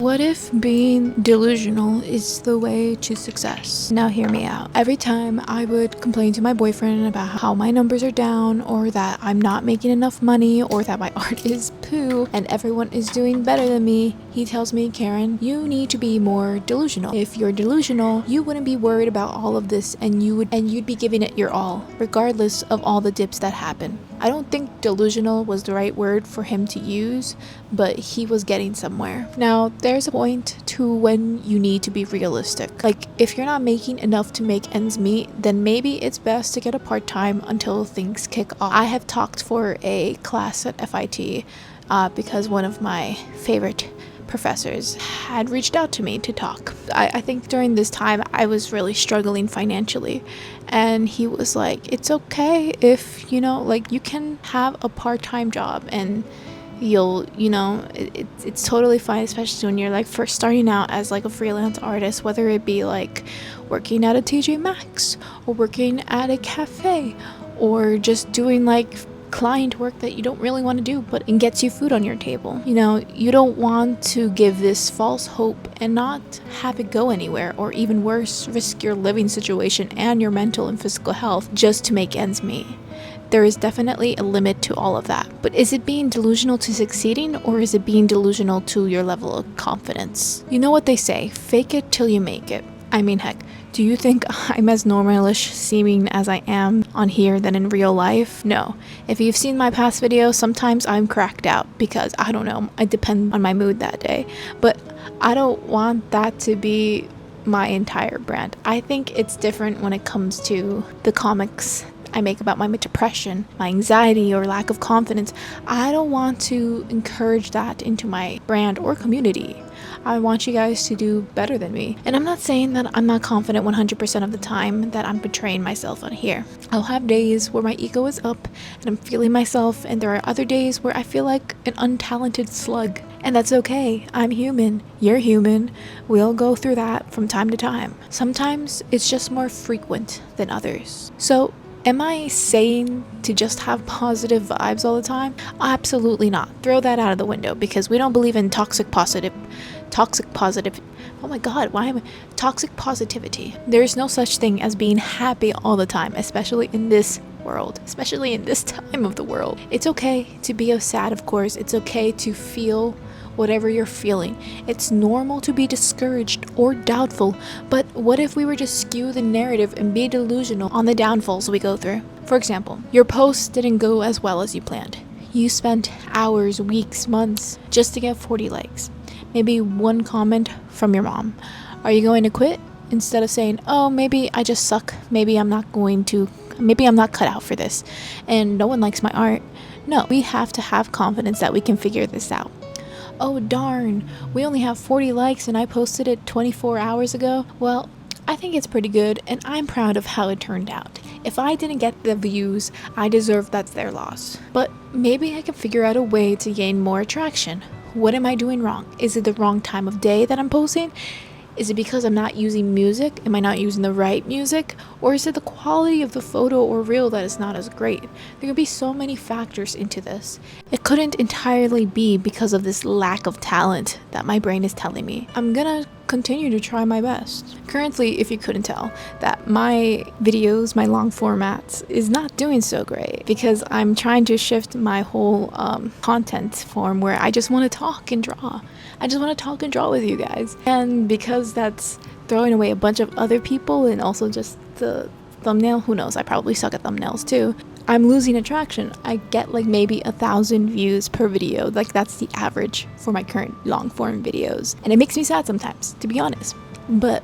What if being delusional is the way to success? Now hear me out. Every time I would complain to my boyfriend about how my numbers are down, or that I'm not making enough money, or that my art is poo and everyone is doing better than me, he tells me, Karen, you need to be more delusional. If you're delusional, you wouldn't be worried about all of this, and you'd be giving it your all, regardless of all the dips that happen. I don't think delusional was the right word for him to use, but he was getting somewhere. Now, there's a point to when you need to be realistic. Like, if you're not making enough to make ends meet, then maybe it's best to get a part-time until things kick off. I have talked for a class at FIT because one of my favorite professors had reached out to me to talk. I think during this time I was really struggling financially, and he was like, it's okay if, you can have a part-time job and you'll, it's totally fine, especially when you're first starting out as a freelance artist, whether it be working at a TJ Maxx or working at a cafe or just doing client work that you don't really want to do but it gets you food on your table. You don't want to give this false hope and not have it go anywhere, or even worse, risk your living situation and your mental and physical health just to make ends meet. There is definitely a limit to all of that. But is it being delusional to succeeding, or is it being delusional to your level of confidence? You know what they say, fake it till you make it. I mean, heck, do you think I'm as normalish seeming as I am on here than in real life? No. If you've seen my past videos, sometimes I'm cracked out because, I don't know, I depend on my mood that day. But I don't want that to be my entire brand. I think it's different when it comes to the comics I make about my depression, my anxiety, or lack of confidence. I don't want to encourage that into my brand or community. I want you guys to do better than me. And I'm not saying that I'm not confident 100% of the time that I'm betraying myself on here. I'll have days where my ego is up and I'm feeling myself, and there are other days where I feel like an untalented slug. And that's okay. I'm human. You're human. We all go through that from time to time. Sometimes it's just more frequent than others. So, am I saying to just have positive vibes all the time? Absolutely not. Throw that out of the window, because we don't believe in toxic positivity. Toxic positivity. There is no such thing as being happy all the time, especially in this world, especially in this time of the world. It's okay to be sad, of course. It's okay to feel whatever you're feeling. It's normal to be discouraged or doubtful, but what if we were to skew the narrative and be delusional on the downfalls we go through? For example, your post didn't go as well as you planned. You spent hours, weeks, months just to get 40 likes. Maybe one comment from your mom. Are you going to quit? Instead of saying, oh, maybe I just suck. Maybe I'm not cut out for this, and no one likes my art. No, we have to have confidence that we can figure this out. Oh darn, we only have 40 likes and I posted it 24 hours ago. Well, I think it's pretty good, and I'm proud of how it turned out. If I didn't get the views, I deserve that's their loss. But maybe I can figure out a way to gain more attraction. What am I doing wrong? Is it the wrong time of day that I'm posting? Is it because I'm not using music? Am I not using the right music? Or is it the quality of the photo or reel that is not as great? There could be so many factors into this. It couldn't entirely be because of this lack of talent that my brain is telling me. I'm gonna continue to try my best. Currently, if you couldn't tell, that my videos, my long formats, is not doing so great because I'm trying to shift my whole content form where I just want to talk and draw. I just want to talk and draw with you guys. And because that's throwing away a bunch of other people and also just the thumbnail, who knows, I probably suck at thumbnails too, I'm losing attraction. I get maybe 1,000 views per video. That's the average for my current long form videos. And it makes me sad sometimes, to be honest. But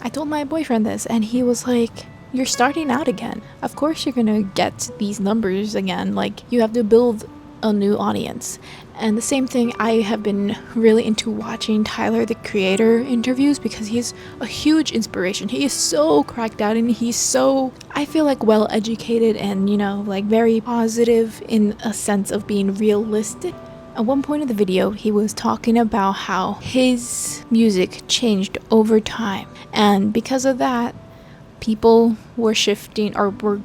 I told my boyfriend this, and he was like, you're starting out again. Of course you're gonna get these numbers again. You have to build a new audience. And the same thing, I have been really into watching Tyler the Creator interviews because he's a huge inspiration. He is so cracked out, and he's so, I feel well educated and very positive in a sense of being realistic. At one point of the video, he was talking about how his music changed over time, and because of that, people were shifting or were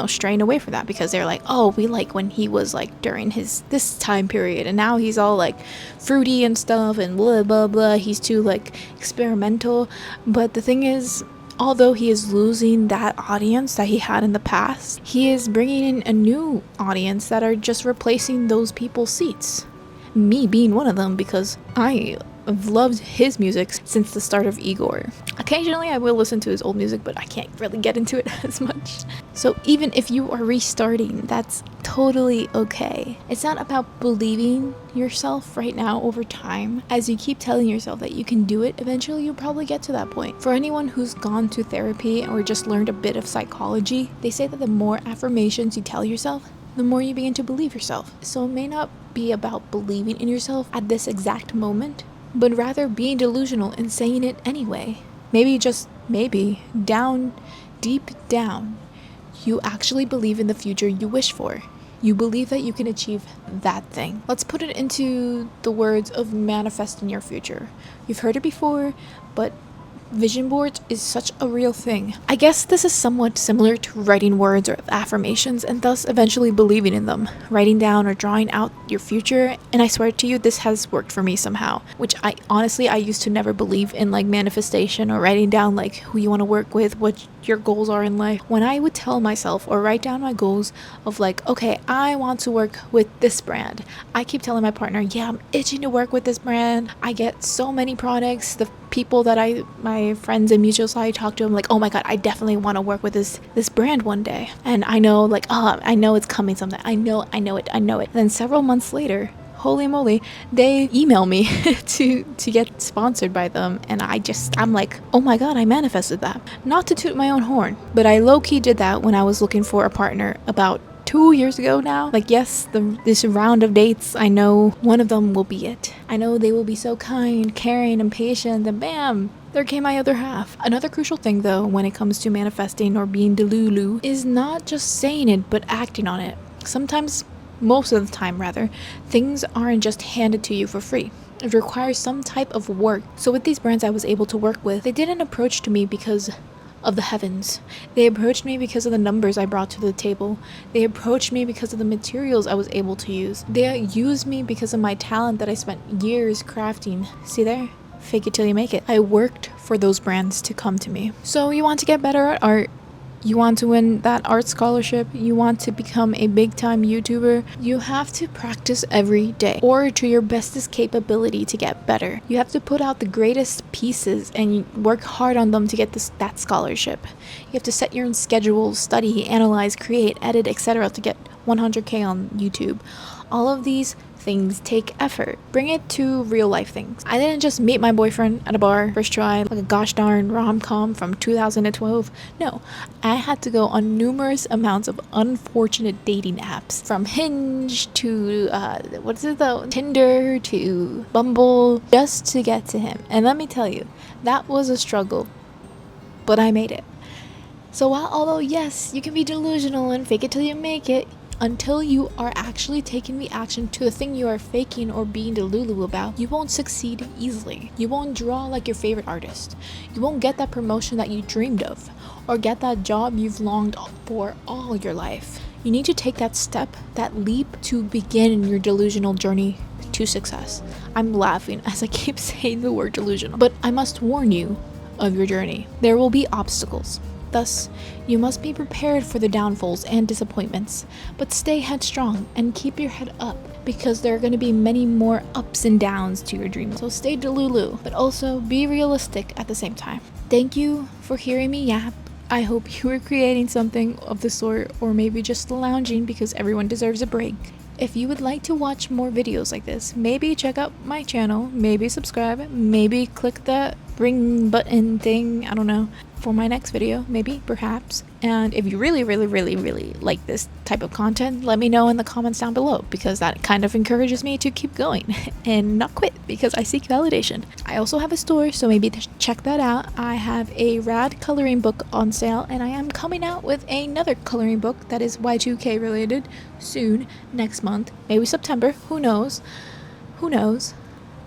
straying away from that because they're like, oh, we like when he was like during this time period, and now he's all like fruity and stuff and blah blah blah, he's too like experimental. But the thing is, although he is losing that audience that he had in the past, he is bringing in a new audience that are just replacing those people's seats, me being one of them, because I've loved his music since the start of Igor. Occasionally I will listen to his old music, but I can't really get into it as much. So even if you are restarting, that's totally okay. It's not about believing yourself right now over time. As you keep telling yourself that you can do it, eventually you'll probably get to that point. For anyone who's gone to therapy or just learned a bit of psychology, they say that the more affirmations you tell yourself, the more you begin to believe yourself. So it may not be about believing in yourself at this exact moment, but rather being delusional and saying it anyway. Maybe, just maybe, deep down, you actually believe in the future you wish for. You believe that you can achieve that thing. Let's put it into the words of manifesting your future. You've heard it before, but vision boards is such a real thing. I guess this is somewhat similar to writing words or affirmations and thus eventually believing in them, writing down or drawing out your future. And I swear to you, this has worked for me somehow, which I used to never believe in, like manifestation or writing down like who you want to work with, what your goals are in life. When I would tell myself or write down my goals of like, okay, I want to work with this brand, I keep telling my partner, yeah, I'm itching to work with this brand. I get so many products. The people that my friends and mutuals, I talk to, I'm like, oh my god, I definitely want to work with this brand one day. And I know, like, I know it's coming someday. I know it. And then several months later, holy moly, they email me to get sponsored by them, and I'm like, oh my god, I manifested that. Not to toot my own horn, but I low-key did that when I was looking for a partner about 2 years ago now. Like, yes, this round of dates, I know one of them will be it. I know they will be so kind, caring, and patient, and bam, there came my other half. Another crucial thing, though, when it comes to manifesting or being delulu, is not just saying it, but acting on it. Sometimes, most of the time rather, things aren't just handed to you for free. It requires some type of work. So with these brands I was able to work with, they didn't approach to me because of the heavens. They approached me because of the numbers I brought to the table. They approached me because of the materials I was able to use. They used me because of my talent that I spent years crafting. See there? Fake it till you make it. I worked for those brands to come to me. So you want to get better at art? You want to win that art scholarship? You want to become a big-time YouTuber? You have to practice every day, or to your bestest capability to get better. You have to put out the greatest pieces and work hard on them to get that scholarship. You have to set your own schedule, study, analyze, create, edit, etc. to get 100K on YouTube. All of these things take effort. Bring it to real life things. I didn't just meet my boyfriend at a bar first try like a gosh darn rom-com from 2012. No, I had to go on numerous amounts of unfortunate dating apps, from Hinge to Tinder to Bumble, just to get to him. And let me tell you, that was a struggle, but I made it. So although yes, you can be delusional and fake it till you make it, until you are actually taking the action to the thing you are faking or being delulu about, you won't succeed easily. You won't draw like your favorite artist. You won't get that promotion that you dreamed of, or get that job you've longed for all your life. You need to take that step, that leap, to begin your delusional journey to success. I'm laughing as I keep saying the word delusional, but I must warn you of your journey. There will be obstacles. Thus, you must be prepared for the downfalls and disappointments, but stay headstrong and keep your head up, because there are going to be many more ups and downs to your dreams. So stay delulu, but also be realistic at the same time. Thank you for hearing me yap. I hope you were creating something of the sort, or maybe just lounging, because everyone deserves a break. If you would like to watch more videos like this, maybe check out my channel, maybe subscribe, maybe click that ring button thing, I don't know, for my next video, maybe, perhaps. And if you really like this type of content, let me know in the comments down below, because that kind of encourages me to keep going and not quit, because I seek validation. I also have a store, so maybe check that out. I have a rad coloring book on sale, and I am coming out with another coloring book that is Y2K related soon, next month, maybe September, who knows.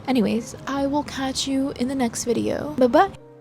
Anyways, I will catch you in the next video. Bye bye.